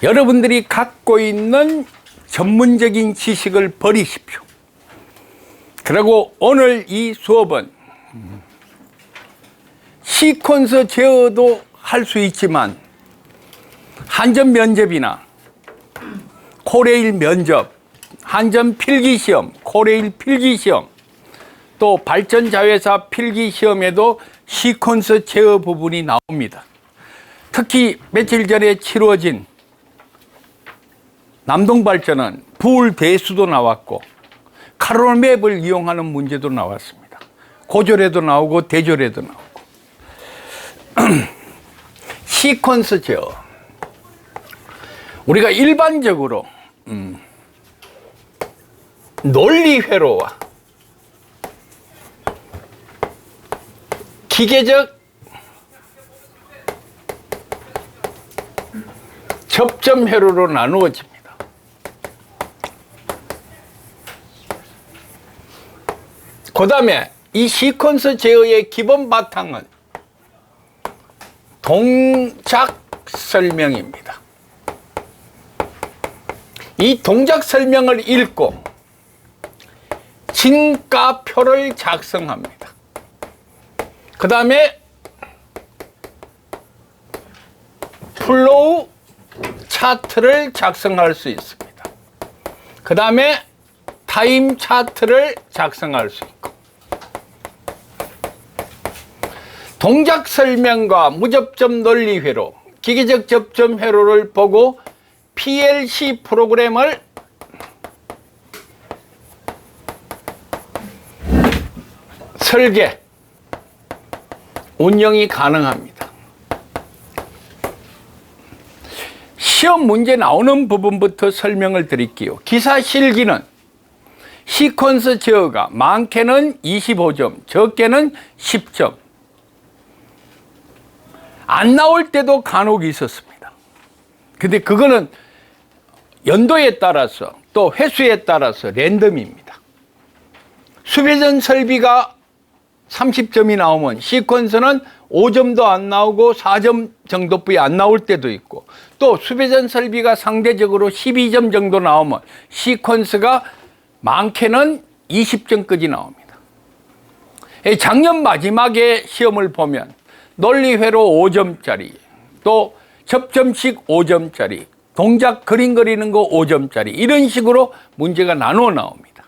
여러분들이 갖고 있는 전문적인 지식을 버리십시오. 그리고 오늘 이 수업은 시퀀서 제어도 할 수 있지만 한전 면접이나 코레일 면접, 한전 필기시험, 코레일 필기시험, 또 발전자회사 필기시험에도 시퀀서 제어 부분이 나옵니다. 특히 며칠 전에 치러진 남동발전은 부울 대수도 나왔고 카로맵을 이용하는 문제도 나왔습니다. 고졸에도 나오고 대졸에도 나오고. 시퀀서 제어, 우리가 일반적으로 논리회로와 기계적 접점 회로로 나누어집니다. 그 다음에 이 시퀀서 제어의 기본 바탕은 동작 설명입니다. 이 동작 설명을 읽고 진가표를 작성합니다. 그 다음에 플로우 차트를 작성할 수 있습니다. 그 다음에 타임 차트를 작성할 수 있고, 동작 설명과 무접점 논리 회로, 기계적 접점 회로를 보고 PLC 프로그램을 설계, 운영이 가능합니다. 시험 문제 나오는 부분부터 설명을 드릴게요. 기사 실기는 시퀀서 제어가 많게는 25점, 적게는 10점. 안 나올 때도 간혹 있었습니다. 근데 그거는 연도에 따라서 또 횟수에 따라서 랜덤입니다. 수배전 설비가 30점이 나오면 시퀀서는 5점도 안 나오고 4점 정도뿐이 안 나올 때도 있고, 또 수배전 설비가 상대적으로 12점 정도 나오면 시퀀서가 많게는 20점까지 나옵니다. 작년 마지막에 시험을 보면 논리회로 5점짜리, 또 접점식 5점짜리, 동작 그림 그리는 거 5점짜리, 이런 식으로 문제가 나누어 나옵니다.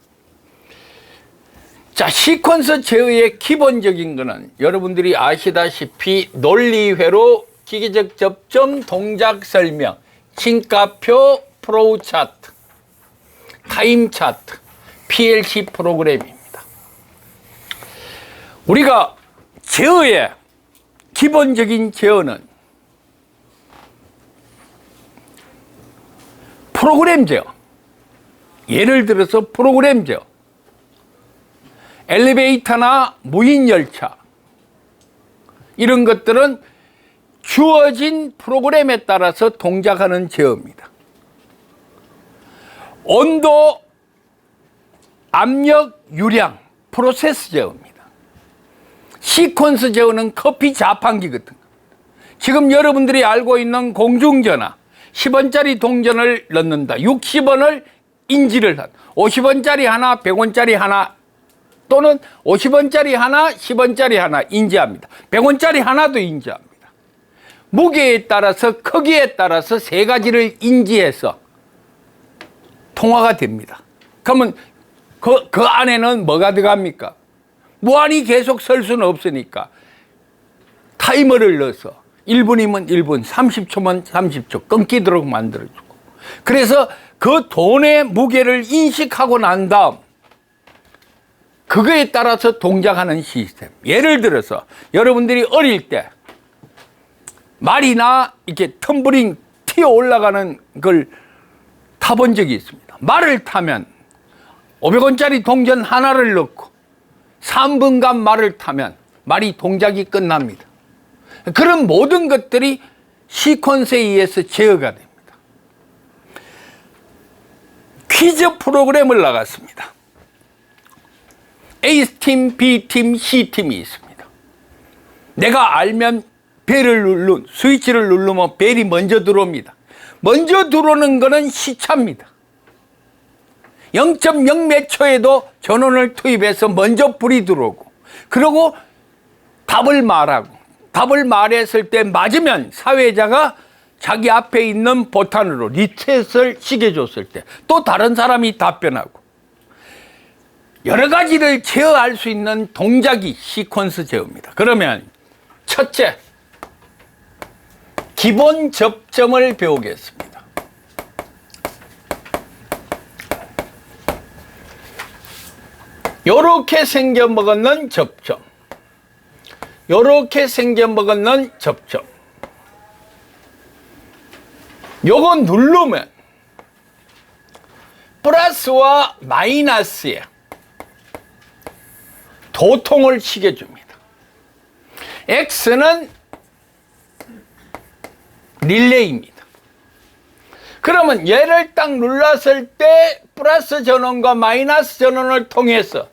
자, 시퀀서 제어의 기본적인 거는 여러분들이 아시다시피 논리회로, 기계적 접점, 동작 설명, 진가표, 플로우 차트, 타임 차트, PLC 프로그램입니다. 우리가 제어의 기본적인 제어는 프로그램 제어, 예를 들어서 프로그램 제어, 엘리베이터나 무인열차, 이런 것들은 주어진 프로그램에 따라서 동작하는 제어입니다. 온도, 압력, 유량, 프로세스 제어입니다. 시퀀서 제어는 커피 자판기 같은 거. 지금 여러분들이 알고 있는 공중전화, 10원짜리 동전을 넣는다, 60원을 인지를 한다, 50원짜리 하나, 100원짜리 하나, 또는 50원짜리 하나, 10원짜리 하나 인지합니다. 100원짜리 하나도 인지합니다. 무게에 따라서, 크기에 따라서 세 가지를 인지해서 통화가 됩니다. 그러면 그 안에는 뭐가 들어갑니까? 무한히 계속 설 수는 없으니까 타이머를 넣어서 1분이면 1분, 30초면 30초 끊기도록 만들어주고, 그래서 그 돈의 무게를 인식하고 난 다음 그거에 따라서 동작하는 시스템. 예를 들어서 여러분들이 어릴 때 말이나 이렇게 텀블링 튀어 올라가는 걸 타본 적이 있습니다. 말을 타면 500원짜리 동전 하나를 넣고 3분간 말을 타면 말이 동작이 끝납니다. 그런 모든 것들이 시퀀서에 의해서 제어가 됩니다. 퀴즈 프로그램을 나갔습니다. A팀, B팀, C팀이 있습니다. 내가 알면 벨을 스위치를 누르면 벨이 먼저 들어옵니다. 먼저 들어오는 거는 시차입니다. 0.0 몇 초에도 전원을 투입해서 먼저 불이 들어오고, 그리고 답을 말하고, 답을 말했을 때 맞으면 사회자가 자기 앞에 있는 보탄으로 리셋을 시켜줬을 때 또 다른 사람이 답변하고, 여러 가지를 제어할 수 있는 동작이 시퀀스 제어입니다. 그러면 첫째, 기본 접점을 배우겠습니다. 요렇게 생겨먹었는 접점, 요렇게 생겨먹었는 접점, 요거 누르면 플러스와 마이너스에 도통을 시켜줍니다. X는 릴레이입니다. 그러면 얘를 딱 눌렀을 때 플러스 전원과 마이너스 전원을 통해서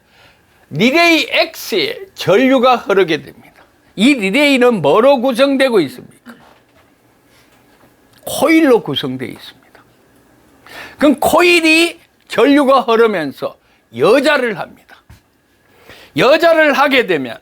릴레이 X에 전류가 흐르게 됩니다. 이 릴레이는 뭐로 구성되고 있습니까? 코일로 구성되어 있습니다. 그럼 코일이 전류가 흐르면서 여자를 합니다. 여자를 하게 되면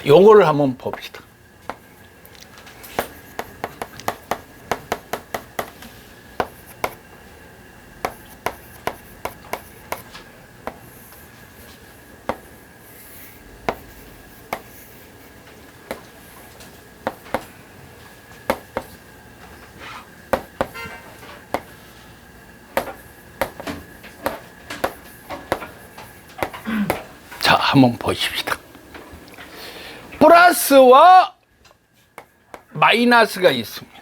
요거를 한번 봅시다. 자, 한번 보십시다. 플러스와 마이너스가 있습니다.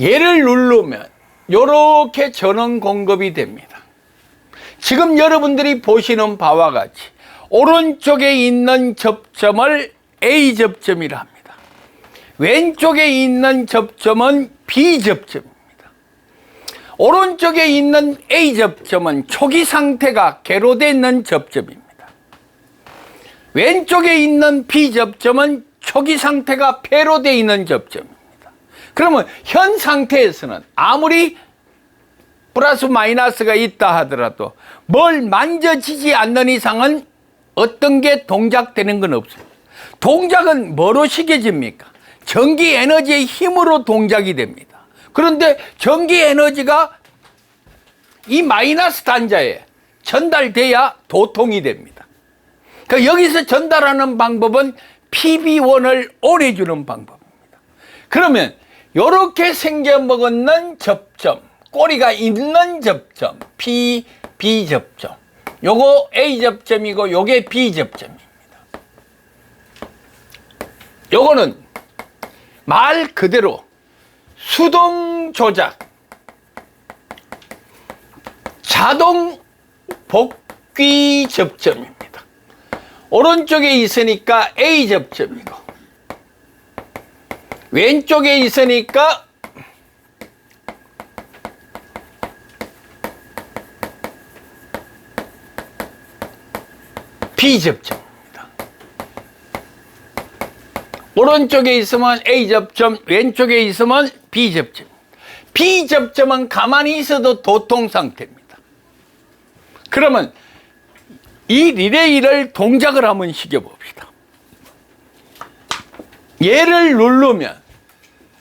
얘를 누르면 이렇게 전원 공급이 됩니다. 지금 여러분들이 보시는 바와 같이 오른쪽에 있는 접점을 A 접점이라 합니다. 왼쪽에 있는 접점은 B 접점입니다. 오른쪽에 있는 A 접점은 초기 상태가 개로되어 있는 접점입니다. 왼쪽에 있는 B 접점은 초기 상태가 폐로되어 있는 접점입니다. 그러면 현 상태에서는 아무리 플러스 마이너스가 있다 하더라도 뭘 만져지지 않는 이상은 어떤 게 동작되는 건 없습니다. 동작은 뭐로 시켜집니까? 전기 에너지의 힘으로 동작이 됩니다. 그런데 전기 에너지가 이 마이너스 단자에 전달돼야 도통이 됩니다. 그러니까 여기서 전달하는 방법은 PB1을 ON 해주는 방법입니다. 그러면 이렇게 생겨먹는 접점, 꼬리가 있는 접점, B 접점, 요거 A 접점이고 요게 B 접점입니다. 요거는 말 그대로 수동 조작, 자동 복귀 접점입니다. 오른쪽에 있으니까 A 접점이고 왼쪽에 있으니까 B 접점입니다. 오른쪽에 있으면 A 접점, 왼쪽에 있으면 B 접점. B 접점은 가만히 있어도 도통 상태입니다. 그러면 이 리레이를 동작을 한번 시켜봅시다. 얘를 누르면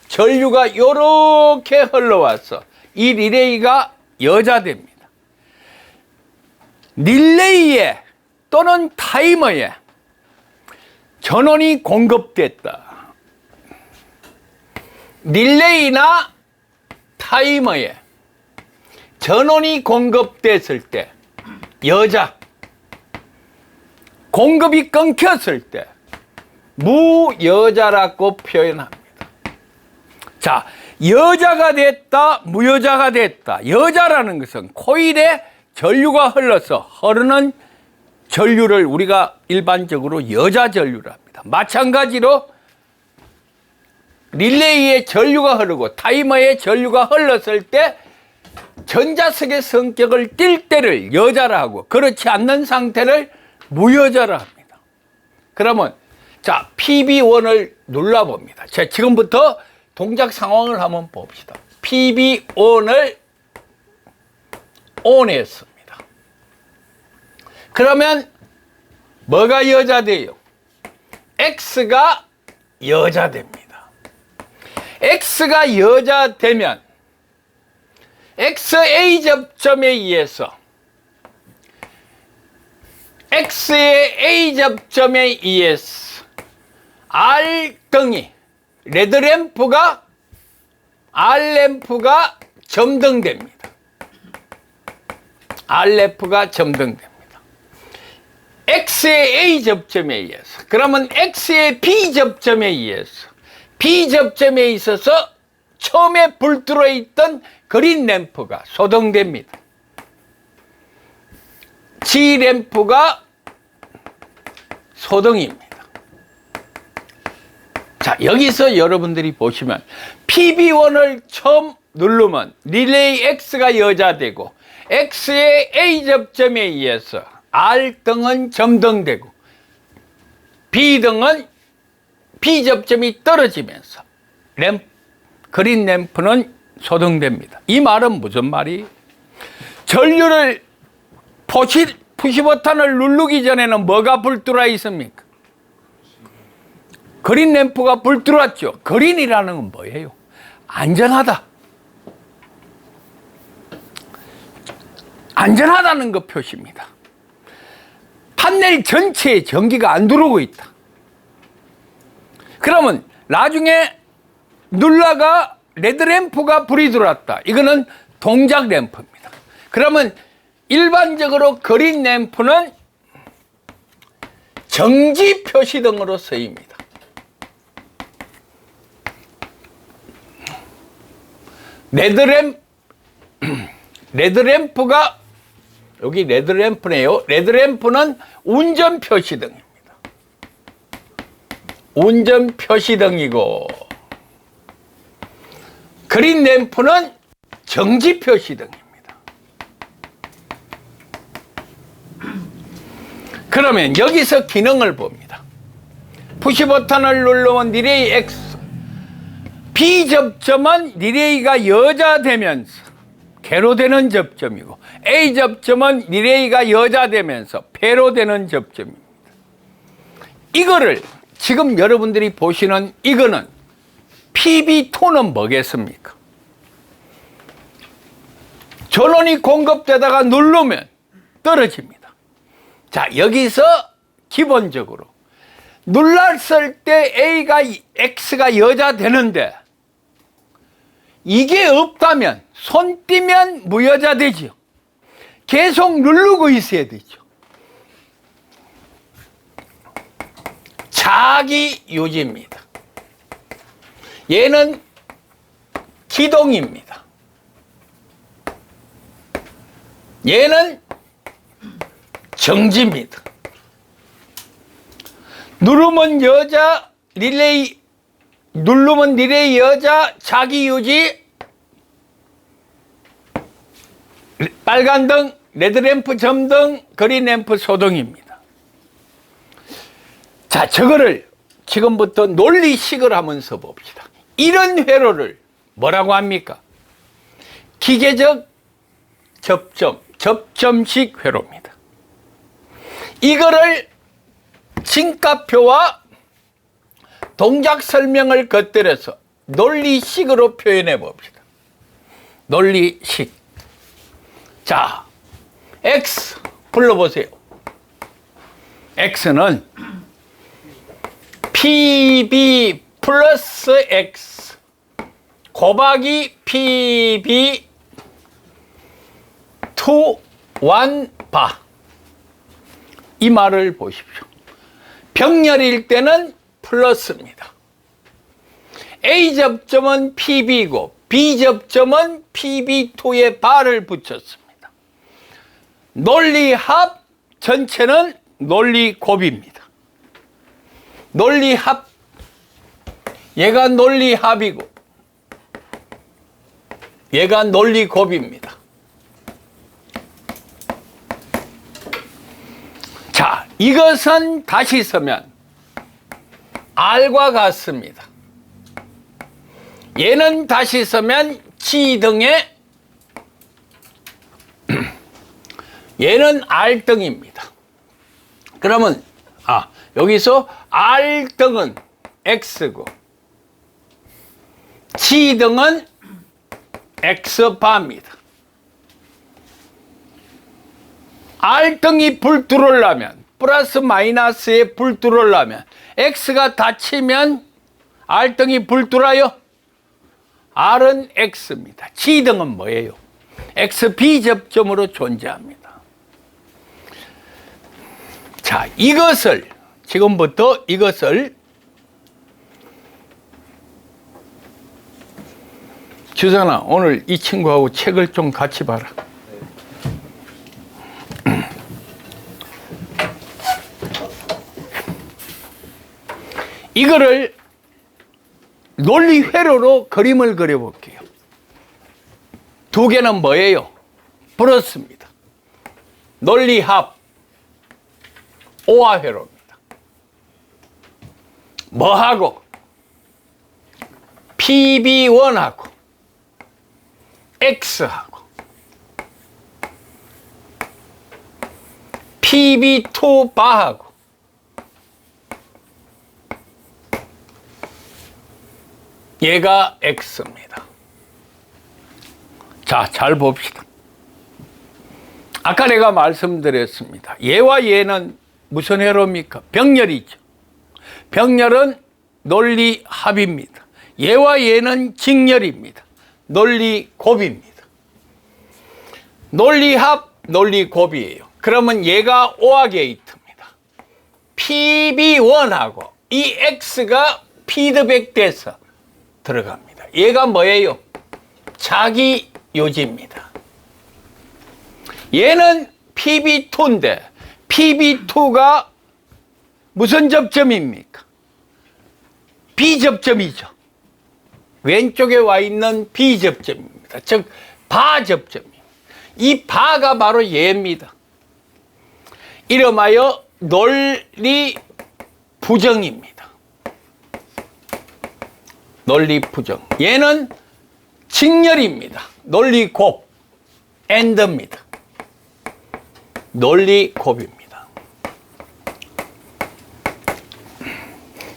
전류가 이렇게 흘러와서 이 리레이가 여자됩니다. 릴레이에 또는 타이머에 전원이 공급됐다. 릴레이나 타이머에 전원이 공급됐을 때 여자, 공급이 끊겼을 때 무여자라고 표현합니다. 자, 여자가 됐다, 무여자가 됐다. 여자라는 것은 코일에 전류가 흘러서 흐르는 전류를 우리가 일반적으로 여자 전류라 합니다. 마찬가지로 릴레이에 전류가 흐르고 타이머에 전류가 흘렀을 때 전자석의 성격을 띌 때를 여자라 하고, 그렇지 않는 상태를 무여자라 합니다. 그러면 자, PB1을 눌러봅니다. 자, 지금부터 동작 상황을 한번 봅시다. PB1을 ON했습니다. 그러면 뭐가 여자 돼요? X가 여자 됩니다. X가 여자 되면 XA 접점에 의해서 X의 A 접점에 의해서 R등이 레드램프가 R램프가 점등됩니다. R램프가 점등됩니다. X의 A 접점에 의해서, 그러면 X의 B 접점에 의해서 B 접점에 있어서 처음에 불 들어있던 그린 램프가 소등됩니다. G 램프가 소등입니다. 자, 여기서 여러분들이 보시면 PB1을 처음 누르면 릴레이 X가 여자되고 X의 A 접점에 의해서 R등은 점등되고 B등은 B 접점이 떨어지면서 그린 램프는 소등됩니다. 이 말은 무슨 말이에요? 전류를 푸시버튼을 누르기 전에는 뭐가 불 들어와 있습니까? 그린 램프가 불 들어왔죠. 그린이라는 건 뭐예요? 안전하다. 안전하다는 것 표시입니다. 판넬 전체에 전기가 안 들어오고 있다. 그러면 나중에 눌러가 레드램프가 불이 들어왔다. 이거는 동작 램프입니다. 그러면 일반적으로 그린 램프는 정지 표시등으로 쓰입니다. 레드램프가 여기 레드램프네요. 레드램프는 운전 표시등입니다. 운전 표시등이고 그린 램프는 정지 표시등입니다. 그러면 여기서 기능을 봅니다. 푸시 버튼을 누르면 릴레이 X, B 접점은 릴레이가 여자 되면서 개로 되는 접점이고 A 접점은 릴레이가 여자 되면서 폐로 되는 접점입니다. 이거를 지금 여러분들이 보시는 이거는 PB2는 뭐겠습니까? 전원이 공급되다가 누르면 떨어집니다. 자, 여기서 기본적으로 눌렀을 때 X가 여자 되는데 이게 없다면 손 띄면 무여자 되죠. 계속 누르고 있어야 되죠. 자기 유지입니다. 얘는 기동입니다. 얘는 정지입니다. 누르면 여자, 누르면 릴레이 여자, 자기 유지, 빨간 등, 레드램프 점등, 그린 램프 소등입니다. 자, 저거를 지금부터 논리식을 한번 써봅시다. 이런 회로를 뭐라고 합니까? 기계적 접점식 회로입니다. 이거를 진가표와 동작 설명을 곁들여서 논리식으로 표현해 봅시다. 논리식. 자, X 불러보세요. X는 PB 플러스 X 곱하기 PB 1 바. 이 말을 보십시오. 병렬일 때는 플러스입니다. A 접점은 PB고 B 접점은 PB2에 바를 붙였습니다. 논리합 전체는 논리곱입니다. 논리합, 얘가 논리합이고 얘가 논리곱입니다. 자, 이것은 다시 쓰면 R과 같습니다. 얘는 다시 쓰면 G 등의 얘는 R 등입니다. 그러면 여기서 R 등은 X고 G 등은 X바입니다. R 등이 불 들어오려면 플러스 마이너스에 불 들어오려면 X가 닫히면 R 등이 불 들어요. R은 X입니다. G 등은 뭐예요? XB 접점으로 존재합니다. 자, 이것을 지금부터 이것을 주선아, 오늘 이 친구하고 책을 좀 같이 봐라. 이거를 논리 회로로 그림을 그려볼게요. 두 개는 뭐예요? 플러스입니다. 논리합 오화 회로입니다. 뭐하고? PB1하고 X하고 PB2 바하고 얘가 X입니다. 자, 잘 봅시다. 아까 내가 말씀드렸습니다. 얘와 얘는 무슨 회로입니까? 병렬이죠. 병렬은 논리합입니다. 얘와 얘는 직렬입니다. 논리곱입니다. 논리합, 논리곱이에요. 그러면 얘가 오화게이트입니다. PB1하고 이 X가 피드백돼서 들어갑니다. 얘가 뭐예요? 자기 요지입니다. 얘는 PB2인데 PB2가 무슨 접점입니까? B접점이죠. 왼쪽에 와 있는 B접점입니다. 즉 바접점입니다. 이 바가 바로 얘입니다. 이름하여 논리 부정입니다. 논리 부정. 얘는 직렬입니다. 논리 곱, 엔드입니다. 논리 곱입니다.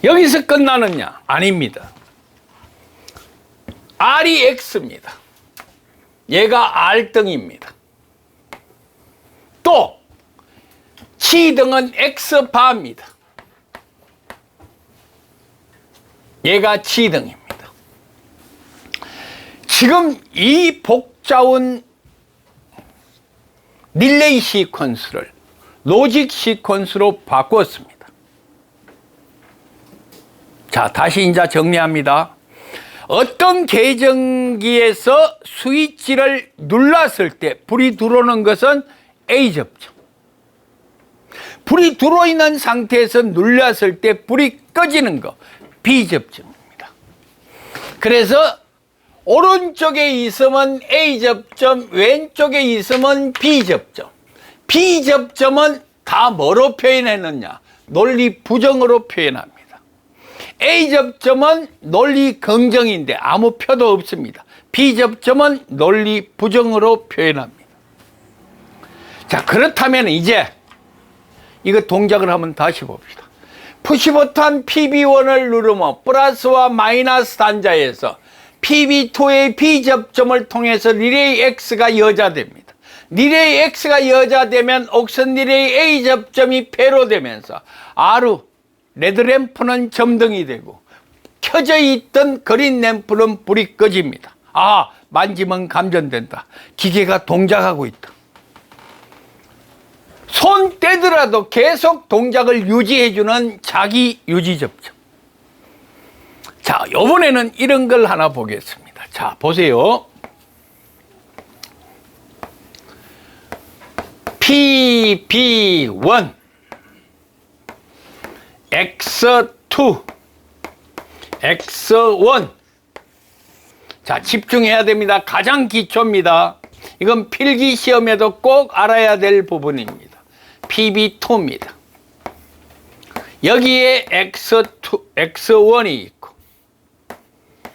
여기서 끝나느냐? 아닙니다. R이 X입니다. 얘가 R등입니다. 또 G등은 X바입니다. 얘가 G등입니다. 지금 이 복잡한 릴레이 시퀀스를 로직 시퀀스로 바꿨습니다. 자, 다시 이제 정리합니다. 어떤 계정기에서 스위치를 눌렀을 때 불이 들어오는 것은 A접점. 불이 들어있는 상태에서 눌렀을 때 불이 꺼지는 거 B접점입니다. 그래서 오른쪽에 있으면 A접점, 왼쪽에 있으면 B접점. B접점은 다 뭐로 표현했느냐? 논리 부정으로 표현합니다. A접점은 논리 긍정인데 아무 표도 없습니다. B접점은 논리 부정으로 표현합니다. 자, 그렇다면 이제 이거 동작을 한번 다시 봅시다. 푸시 버튼 PB1을 누르면 플러스와 마이너스 단자에서 PB2의 B접점을 통해서 리레이 X가 여자됩니다. 리레이 X가 여자되면 옥선 리레이 A접점이 폐로되면서 R 레드램프는 점등이 되고 켜져 있던 그린 램프는 불이 꺼집니다. 아, 만지면 감전된다. 기계가 동작하고 있다. 손 떼더라도 계속 동작을 유지해주는 자기 유지 접점. 자, 요번에는 이런 걸 하나 보겠습니다. 자, 보세요. PB1, X2, X1. 자, 집중해야 됩니다. 가장 기초입니다. 이건 필기 시험에도 꼭 알아야 될 부분입니다. PB2입니다. 여기에 X2, X1이 있고,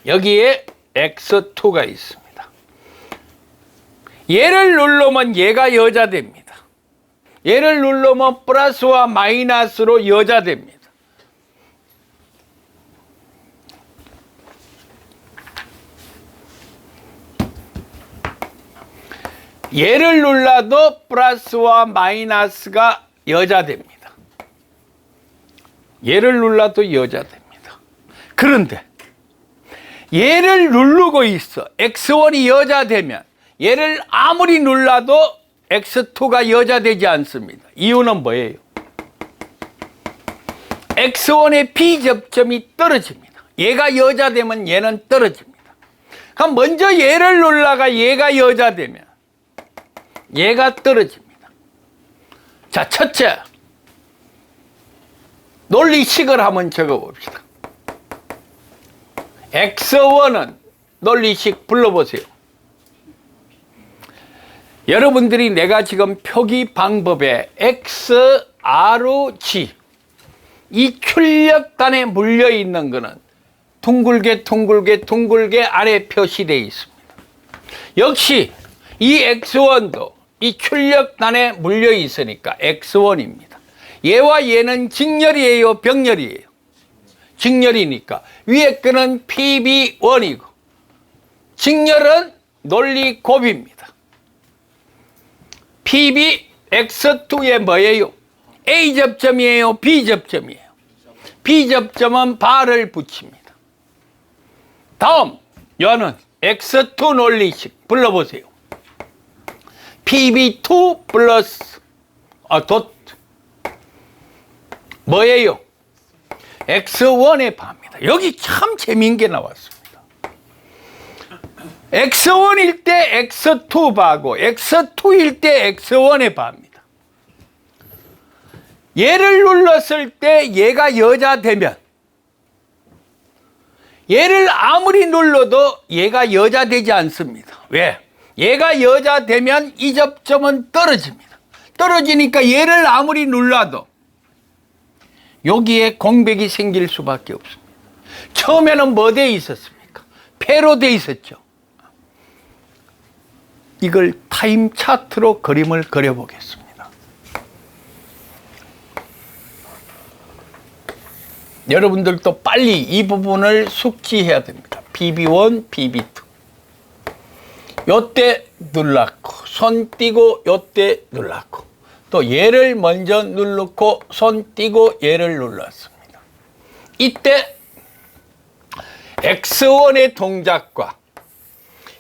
여기에 X2가 있습니다. 얘를 누르면 얘가 여자됩니다. 얘를 누르면 플러스와 마이너스로 여자됩니다. 얘를 눌러도 플러스와 마이너스가 여자됩니다. 얘를 눌러도 여자됩니다. 그런데 얘를 누르고 있어. X1이 여자되면 얘를 아무리 눌러도 X2가 여자되지 않습니다. 이유는 뭐예요? X1의 B접점이 떨어집니다. 얘가 여자되면 얘는 떨어집니다. 그럼 먼저 얘를 눌러가 얘가 여자되면 얘가 떨어집니다. 자, 첫째, 논리식을 한번 적어봅시다. X1은 논리식 불러보세요. 여러분들이 내가 지금 표기 방법에 X, R, G 이 출력단에 물려있는 것은 둥글게 둥글게 둥글게 아래 표시되어 있습니다. 역시 이 X1도 이 출력단에 물려 있으니까 X1입니다. 얘와 얘는 직렬이에요, 병렬이에요? 직렬이니까 위에 거는 PB1이고 직렬은 논리 곱입니다. PB X2에 뭐예요? A접점이에요, B접점이에요? B접점은 바를 붙입니다. 다음 여는 X2 논리식 불러보세요. PB2 플러스 덧 뭐예요? X1의 바입니다. 여기 참 재미있는 게 나왔습니다. X1일 때 X2 바고 X2일 때 X1의 바입니다. 얘를 눌렀을 때 얘가 여자 되면 얘를 아무리 눌러도 얘가 여자 되지 않습니다. 왜? 얘가 여자 되면 이 접점은 떨어집니다. 떨어지니까 얘를 아무리 눌러도 여기에 공백이 생길 수밖에 없습니다. 처음에는 뭐 돼 있었습니까? 패로 돼 있었죠. 이걸 타임 차트로 그림을 그려보겠습니다. 여러분들도 빨리 이 부분을 숙지해야 됩니다. PB1, PB2. 요때 눌렀고 손 띄고 요때 눌렀고 또 얘를 먼저 누르고 손 띄고 얘를 눌렀습니다. 이때 X1의 동작과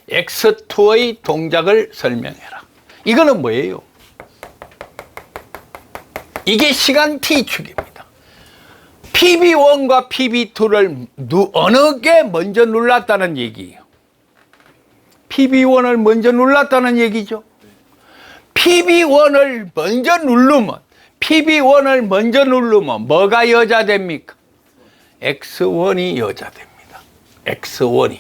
X2의 동작을 설명해라. 이거는 뭐예요? 이게 시간 T축입니다. PB1과 PB2를 어느 게 먼저 눌렀다는 얘기예요? PB1을 먼저 눌렀다는 얘기죠. PB1을 먼저 누르면 뭐가 여자 됩니까? X1이 여자 됩니다. X1이.